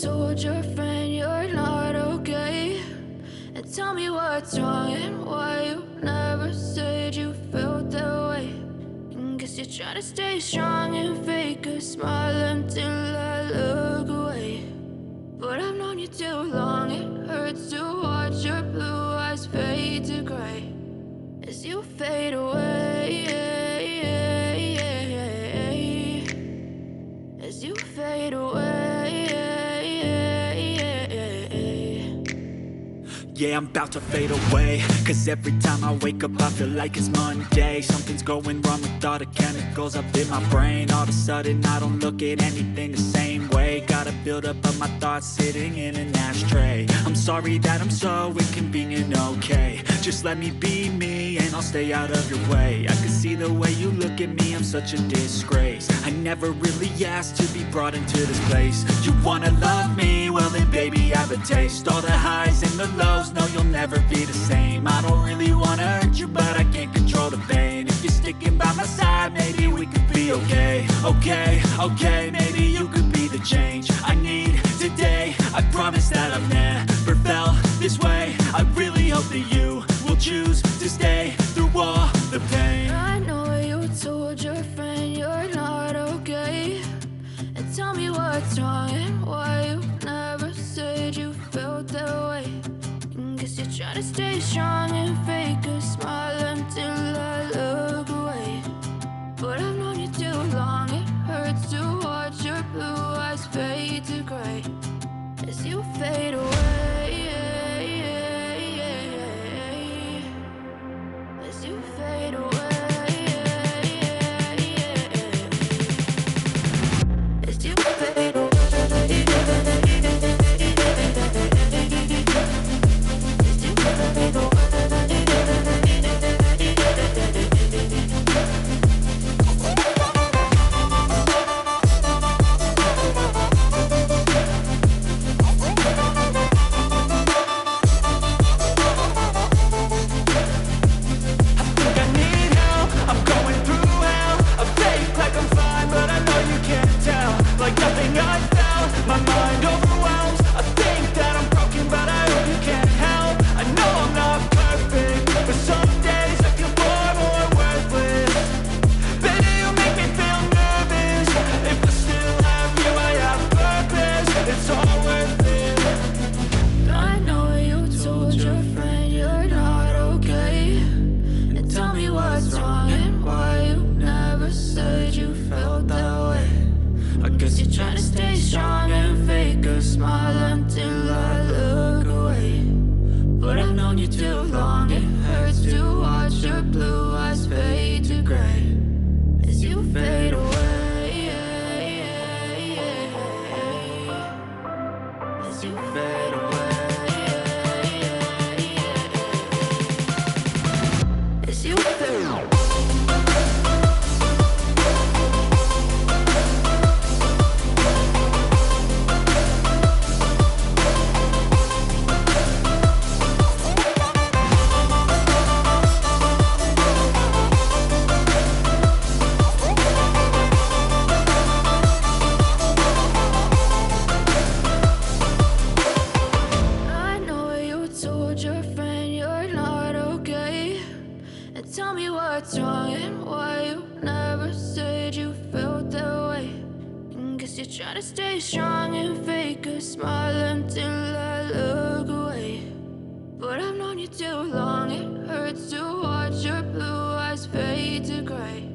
told your friend you're not okay? And tell me what's wrong and why you never said you felt that way. And guess you're trying to stay strong and fake a smile until I look away. But I've known you too long, it hurts to watch your blue eyes fade to gray as you fade away, as you fade away. Yeah, I'm about to fade away, cause every time I wake up I feel like it's Monday. Something's going wrong with all the chemicals up in my brain. All of a sudden I don't look at anything the same way. Got a buildup of my thoughts sitting in an ashtray. I'm sorry that I'm so inconvenient, okay? Just let me be me and I'll stay out of your way. I can see the way you look at me, I'm such a disgrace. I never really asked to be brought into this place. You wanna love me? Well then baby, have a taste. All the highs and the lows, no, you'll never be the same. I don't really wanna hurt you, but I can't control the pain. If you're sticking by my side, maybe we could be okay. Okay, maybe you could be the change I need today. I promise that I've never felt this way. I really hope that you will choose to stay through all the pain. I know you told your friend you're not okay. And tell me what's wrong and why you never said you felt that way. Guess you're trying to stay strong and fake a smile until I look away. But I've known you too long, it hurts to watch your blue eyes fade to gray as you fade away, as you fade away, as you fade away. Tell me what's wrong and why you never said you felt that way. And guess you're trying to stay strong and fake a smile until I look away. But I've known you too long, it hurts to watch your blue eyes fade to gray